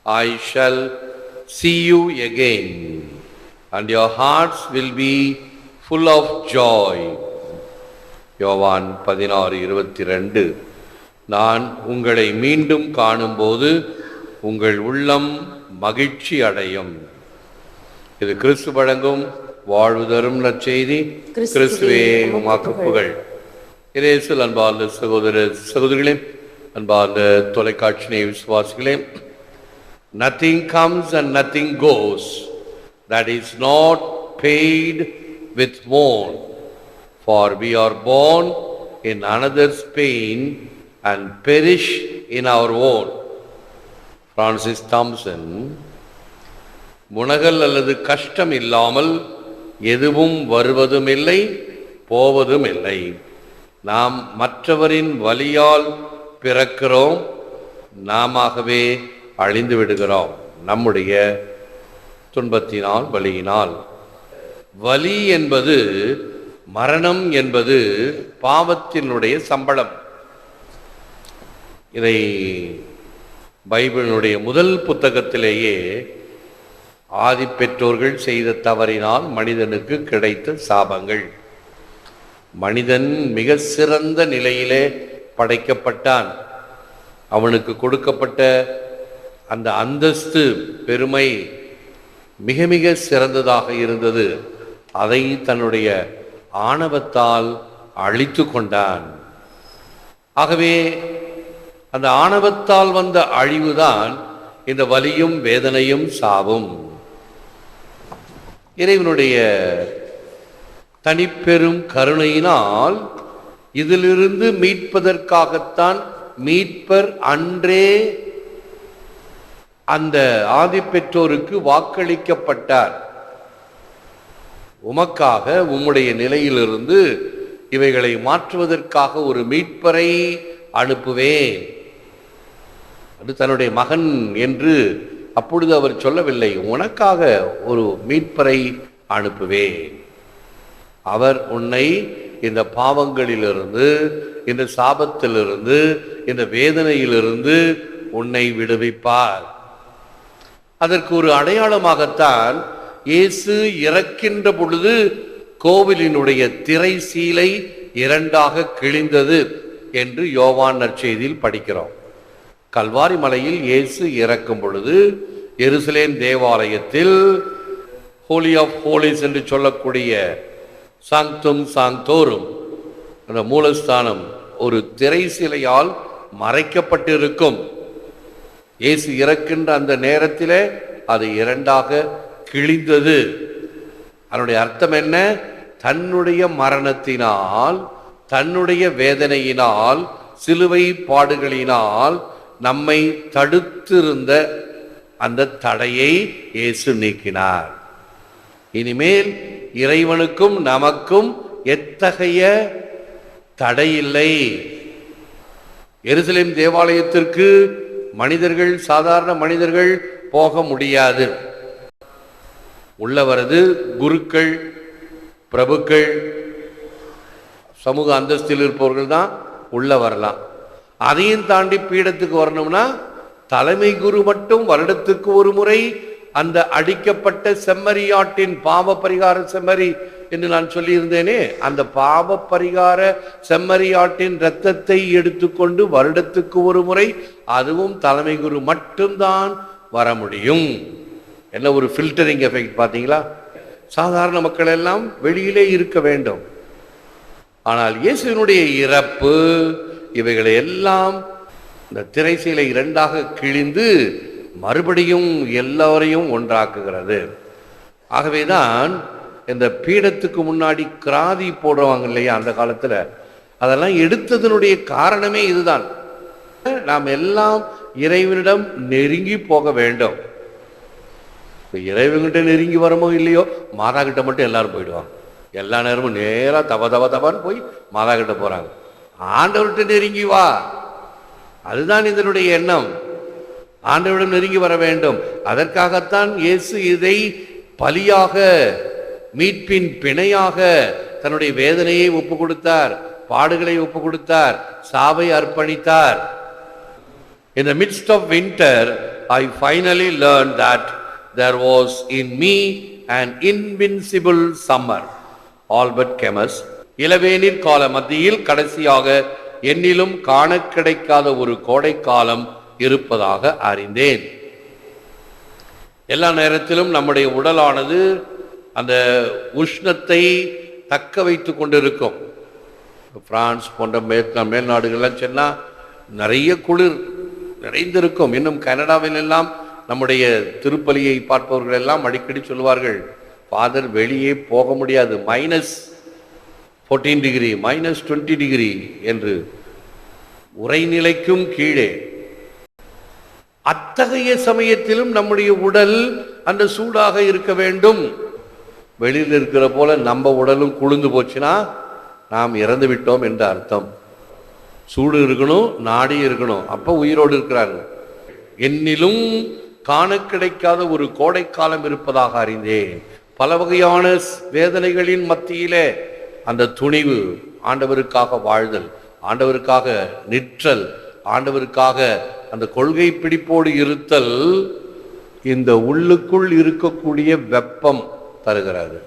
I shall see you again, and your hearts will be full of joy. யோவான் 16:22. நான் உங்களை மீண்டும் காணும்போது உங்கள் உள்ளம் மகிழ்ச்சி அடையும். இது கிறிஸ்து வழங்கும் வாழ்வு தரும் நற்செய்தி. கிறிஸ்துவே உமக்கு புகழ். இயேசுவில் அன்பார்ந்த சகோதர சகோதரிகளே, அன்பார்ந்த தொலைக்காட்சி விசுவாசிகளே, nothing comes and nothing goes that is not paid with mourn, for we are born in another's pain and perish in our own. Francis Thompson, முனகல் அல்லது கஷ்டம் இல்லாமல் எதுவும் வருவதும் இல்லை, போவதும் இல்லை. நாம் மற்றவரின் வலியால் பிறக்கிறோம், நாமவே அழிந்து விடுகிறோம் நம்முடைய துன்பத்தினால், வலியினால். வலி என்பது, மரணம் என்பது பாவத்தினுடைய சம்பளம். இதை பைபிளினுடைய முதல் புத்தகத்திலேயே ஆதி பெற்றோர்கள் செய்த தவறினால் மனிதனுக்கு கிடைத்த சாபங்கள். மனிதன் மிக சிறந்த நிலையிலே படைக்கப்பட்டான். அவனுக்கு கொடுக்கப்பட்ட அந்த அந்தஸ்து, பெருமை மிக மிக சிறந்ததாக இருந்தது. அதை தன்னுடைய ஆணவத்தால் அழித்து கொண்டான். ஆகவே அந்த ஆணவத்தால் வந்த அழிவுதான் இந்த வலியும் வேதனையும் சாவும். இறைவனுடைய தனிப்பெரும் கருணையினால் இதிலிருந்து மீட்பதற்காகத்தான் மீட்பர் அன்றே அந்த ஆதி பெற்றோருக்கு வாக்களிக்கப்பட்டார். உமக்காக, உம்முடைய நிலையிலிருந்து இவைகளை மாற்றுவதற்காக ஒரு மீட்பரை அனுப்புவேன். அது தன்னுடைய மகன் என்று அப்பொழுது அவர் சொல்லவில்லை, உனக்காக ஒரு மீட்பரை அனுப்புவேன். அவர் உன்னை இந்த பாவங்களிலிருந்து, இந்த சாபத்திலிருந்து, இந்த வேதனையிலிருந்து உன்னை விடுவிப்பார். அதற்கு ஒரு அடையாளமாகத்தான் இயேசு இறக்கின்ற பொழுது கோவிலினுடைய திரை சீலை இரண்டாக கிழிந்தது என்று யோவான் நற்செய்தியில் படிக்கிறோம். கல்வாரி மலையில் இயேசு இறக்கும் பொழுது எருசலேம் தேவாலயத்தில் ஹோலி ஆஃப் ஹோலிஸ் என்று சொல்லக்கூடிய சாங்தும் சாங்தோரும், அந்த மூலஸ்தானம் ஒரு திரை சிலையால் மறைக்கப்பட்டிருக்கும். இயேசு இறக்கின்ற அந்த நேரத்திலே அது இரண்டாக கிழிந்தது. அதனுடைய அர்த்தம் என்ன? தன்னுடைய மரணத்தினால், தன்னுடைய வேதனையினால், சிலுவை பாடுகளினால் நம்மை தடுத்திருந்த அந்த தடையை இயேசு நீக்கினார். இனிமேல் இறைவனுக்கும் நமக்கும் எத்தகைய தடையில்லை. எருசலேம் தேவாலயத்திற்கு மனிதர்கள், சாதாரண மனிதர்கள் போக முடியாது. உள்ளவரது குருக்கள், பிரபுக்கள், சமூக அந்தஸ்தில் இருப்பவர்கள் தான் உள்ள வரலாம். அதையும் தாண்டி பீடத்துக்கு வரணும்னா தலைமை குரு மட்டும் வருடத்துக்கு ஒரு முறை அந்த அடிக்கப்பட்ட செம்மறியாட்டின் பாவ பரிகார செம்மறி என்று நான் சொல்லியிருந்தேனே, அந்த பாவ பரிகார செம்மறியாட்டின் இரத்தத்தை எடுத்துக்கொண்டு வருடத்துக்கு ஒரு முறை, அதுவும் தலைமை குரு மட்டும்தான் வர முடியும். என்ன ஒரு ஃபில்டரிங் எஃபெக்ட் பார்த்தீங்களா? சாதாரண மக்கள் எல்லாம் வெளியிலே இருக்க வேண்டும். ஆனால் இயேசுவினுடைய இறப்பு இவைகளை எல்லாம் இந்த திரைசீலை இரண்டாக கிழிந்து மறுபடியும் எல்லோரையும் ஒன்றாக்குகிறது. ஆகவேதான் இந்த பீடத்துக்கு முன்னாடி கிராதி போடுவாங்க இல்லையா, அந்த காலத்தில் அதெல்லாம் எடுத்ததனுடைய காரணமே இதுதான். நாம் எல்லாம் இறைவனிடம் நெருங்கி போக வேண்டும். இறைவன்கிட்ட நெருங்கி வரமோ இல்லையோ, மாதா கிட்ட மட்டும் எல்லாரும் போயிடுவாங்க. எல்லா நேரமும் நேராக தபான்னு போய் மாதா கிட்ட போறாங்க. ஆண்டவர்கிட்ட நெருங்கி வா, அதுதான் இதனுடைய எண்ணம். ஆண்டவரிடம் நெருங்கி வர வேண்டும். அதற்காகத்தான் இயேசு இதை பலியாக, மீட்பின் பிணையாக தன்னுடைய வேதனையை ஒப்பு கொடுத்தார், பாடுகளை ஒப்பு கொடுத்தார், சாவை அர்ப்பணித்தார். In the midst of winter, I finally learned that there was in me an invincible summer. Albert Camus. இளவேனிற் கால மத்தியில் கடைசியாக என்னிலும் காண கிடைக்காத ஒரு கோடைக்காலம் இருப்பதாக அறிந்தேன். எல்லா நேரத்திலும் நம்முடைய உடலானது அந்த உஷ்ணத்தை தக்க வைத்து கொண்டிருக்கும். பிரான்ஸ் போன்ற மேல் நாடுகள்லாம் சொன்னால் நிறைய குளிர் நிறைந்திருக்கும். இன்னும் கனடாவில் எல்லாம் நம்முடைய திருப்பலியை பார்ப்பவர்கள் எல்லாம் அடிக்கடி சொல்வார்கள், ஃபாதர் வெளியே போக முடியாது, -14 டிகிரி, -20 டிகிரி என்று உறைநிலைக்கும் கீழே. அத்தகைய சமயத்திலும் நம்முடைய உடல் அந்த சூடாக இருக்க வேண்டும். வெளியில் இருக்கிற போல நம்ம உடலும் குளிர்ந்து போச்சுன்னா நாம் இறந்து விட்டோம் என்ற அர்த்தம். சூடு இருக்கணும், நாடி இருக்கணும், அப்போ உயிரோடு இருக்கிறாங்க. என்னிலும் காண கிடைக்காத ஒரு கோடைக்காலம் இருப்பதாக அறிந்தேன். பல வகையான வேதனைகளின் மத்தியிலே அந்த துணிவு, ஆண்டவருக்காக வாழ்தல், ஆண்டவருக்காக நிற்றல், ஆண்டவருக்காக அந்த கொள்கை பிடிப்போடு இருத்தல் இந்த உள்ளுக்குள் இருக்கக்கூடிய வெப்பம் தருகிறது.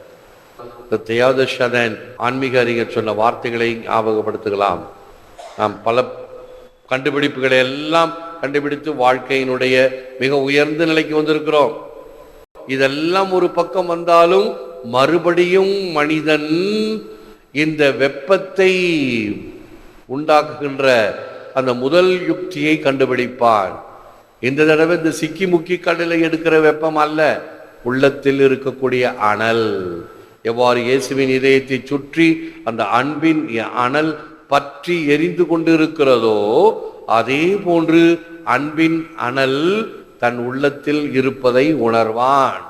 ஆன்மீக அறிஞர் சொன்ன வார்த்தைகளை ஞாபகப்படுத்துகலாம். நாம் பல கண்டுபிடிப்புகளை எல்லாம் கண்டுபிடித்து வாழ்க்கையினுடைய மிக உயர்ந்த நிலைக்கு வந்திருக்கிறோம். இதெல்லாம் ஒரு பக்கம் வந்தாலும் மறுபடியும் மனிதன் இந்த வெப்பத்தை உண்டாக்குகின்ற அந்த முதல் யுக்தியை கண்டுபிடிப்பான். இந்த தடவை இந்த சிக்கி முக்கி கடலை எடுக்கிற வெப்பம் அல்ல, உள்ளத்தில் இருக்கக்கூடிய அனல். எவ்வாறு இயேசுவின் இதயத்தை சுற்றி அந்த அன்பின் அனல் பற்றி எரிந்து கொண்டு இருக்கிறதோ அதே போன்று அன்பின் அனல் தன் உள்ளத்தில் இருப்பதை உணர்வான்.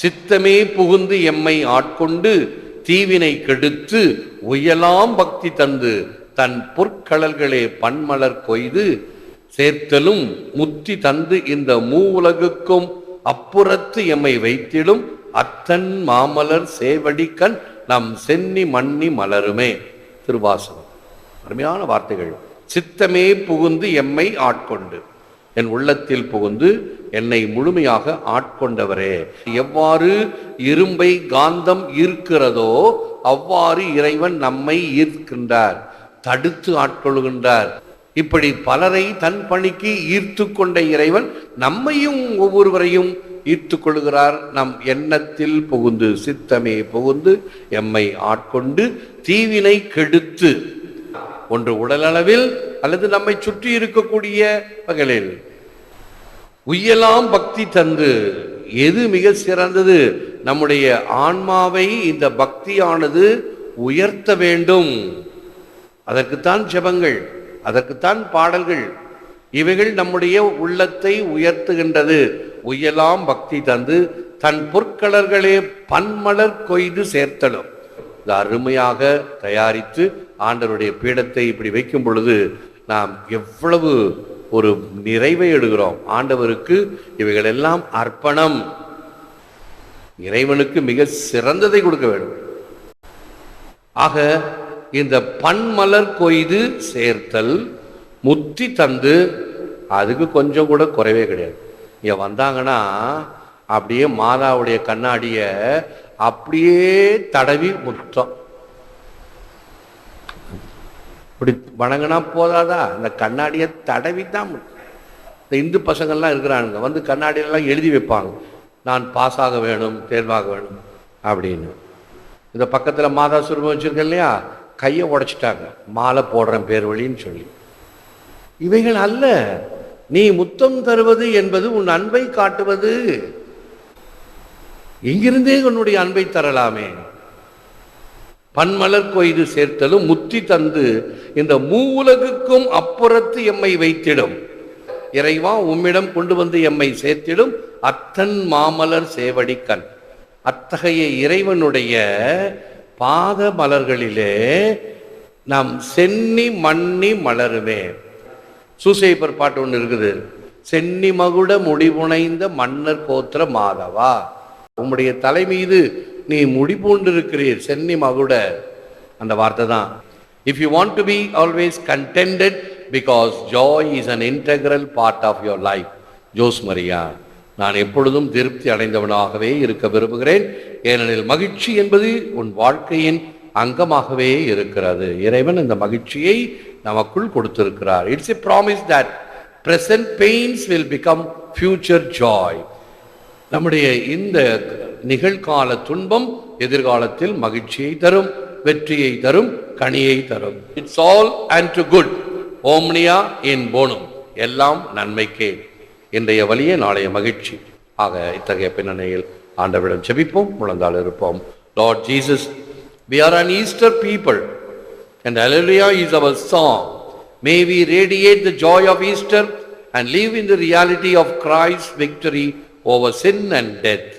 சித்தமே புகுந்து எம்மை ஆட்கொண்டு தீவினை கெடுத்து உயலாம் பக்தி தந்து தன் பொற்களல்களே பன்மலர் கொய்து சேர்த்தலும் முத்தி தந்து இந்த மூவுலகுக்கும் அப்புறத்து எம்மை வைத்திடும் அத்தன் மாமலர் சேவடிக்கண் நம் சென்னி மன்னி மலருமே. திருவாசகம். அருமையான வார்த்தைகள். சித்தமே புகுந்து எம்மை ஆட்கொண்டு, என் உள்ளத்தில் புகுந்து என்னை முழுமையாக ஆட்கொண்டவரே. எவ்வாறு இரும்பை காந்தம் ஈர்க்கிறதோ அவ்வாறு இறைவன் நம்மை ஈர்க்கின்றார், தடுத்து ஆட்கொள்கின்றார். இப்படி பலரை தன் பணிக்கு ஈர்த்து கொண்ட இறைவன் நம்மையும் ஒவ்வொருவரையும் ஈர்த்து கொள்கிறார். நம் எண்ணத்தில் புகுந்து, சித்தமே புகுந்து எம்மை ஆட்கொண்டு தீவினை கெடுத்து, ஒன்று உடலளவில் அல்லது நம்மை சுற்றி இருக்கக்கூடிய வகையில் உய்யலாம் பக்தி தந்து. எது மிக சிறந்தது? நம்முடைய ஆன்மாவை இந்த பக்தியானது உயர்த்த வேண்டும். அதற்குத்தான் ஜெபங்கள், அதற்குத்தான் பாடல்கள். இவைகள் நம்முடைய உள்ளத்தை உயர்த்துகின்றது. உய்யலாம் பக்தி தந்து தன் பொற்களர்களே பன்மலர் கொய்து சேர்த்தலும். இது அருமையாக தயாரித்து ஆண்டவருடைய பீடத்தை இப்படி வைக்கும் பொழுது நாம் எவ்வளவு ஒரு நிறைவை எடுக்கிறோம். ஆண்டவருக்கு இவைகள் எல்லாம் அர்ப்பணம். இறைவனுக்கு மிக சிறந்ததை கொடுக்க வேண்டும். ஆக இந்த பன்மலர் கொய்து சேர்த்தல், முத்தி தந்து, அதுக்கு கொஞ்சம் கூட குறைவே கிடையாது. இங்க வந்தாங்கன்னா அப்படியே மாதாவுடைய கண்ணாடிய அப்படியே தடவி முத்தம். இப்படி வணங்கினா போதாதா, இந்த கண்ணாடியை தடவி தான். இந்த இந்து பசங்கள்லாம் இருக்கிறானுங்க, வந்து கண்ணாடியெல்லாம் எழுதி வைப்பாங்க, நான் பாஸ் ஆக வேணும், தேர்வாக வேணும் அப்படின்னு. இந்த பக்கத்தில் மாதா சுரூபம் வச்சிருக்க இல்லையா, கையை உடைச்சிட்டாங்க, மாலை போடுறேன் பேர் வழின்னு சொல்லி. இவைகள் அல்ல. நீ முத்தம் தருவது என்பது உன் அன்பை காட்டுவது. இங்கிருந்தே உன்னுடைய அன்பை தரலாமே. பன்மலர் கொய்து சேர்த்தலும் முத்தி தந்து இந்த மூவுலகுக்கும் அப்புறத்து எம்மை வைத்திடும். இறைவா, உம்மிடம் கொண்டு வந்து எம்மை சேர்த்திடும் அத்தன் மாமலர் சேவடிக்கண். அத்தகைய இறைவனுடைய பாத மலர்களிலே நாம் சென்னி மன்னி மலருமே. சூசையப்பர் பாட்டு ஒன்று இருக்குது, சென்னி மகுட முடிவுணைந்த மன்னர் கோத்திர மாதவா. உம்முடைய தலை மீது நீ முடிபூண்டிருக்கிறீர், சென்னி மகுட. அந்த வார்த்தை தான். If you want to be always contented, because joy is an integral part of your life. Jose Maria, நான் எப்பொழுதும் திருப்தி அடைந்தவனாகவே இருக்க விரும்புகிறேன், ஏனெனில் மகிழ்ச்சி என்பது உன் வாழ்க்கையின் அங்கமாகவே இருக்கிறது. இறைவன் இந்த மகிழ்ச்சியை நமக்குள் கொடுத்திருக்கிறார். It's a promise that present pains will become future joy. நம்முடைய இந்த நிகழ்கால துன்பம் எதிர்காலத்தில் மகிழ்ச்சியை தரும், வெற்றியை தரும், கனியை தரும். It's all unto good, ஓம்னியா இன் போனும், எல்லாம் நன்மைக்கே. இன்றைய வழியே நாளைய மகிழ்ச்சி. ஆக இத்தகைய பின்னணியில் ஆண்டவரிடம் ஜெபிப்போம், முழந்தாள் இருப்போம். Lord Jesus, we are an Easter people and Hallelujah is our song. May we radiate the joy of Easter and live in the reality of Christ's victory over sin and death.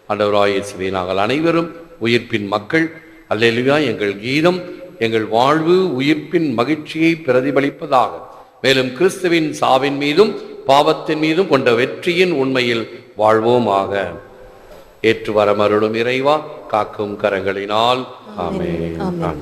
ஆண்டவராகிய இயேசுவே, நாங்கள் அனைவரும் உயிர்ப்பின் மக்கள். அல்லேலூயா எங்கள் கீதம் எங்கள் வாழ்வு உயிர்ப்பின் மகிழ்ச்சியை பிரதிபலிப்பதாக. மேலும் கிறிஸ்துவின் சாவின் மீதும் பாவத்தின் மீதும் கொண்ட வெற்றியின் உண்மையில் வாழ்வோமாக. ஏற்று வரமருளும் இறைவா, காக்கும் கரங்களினால். ஆமென். ஆமென்.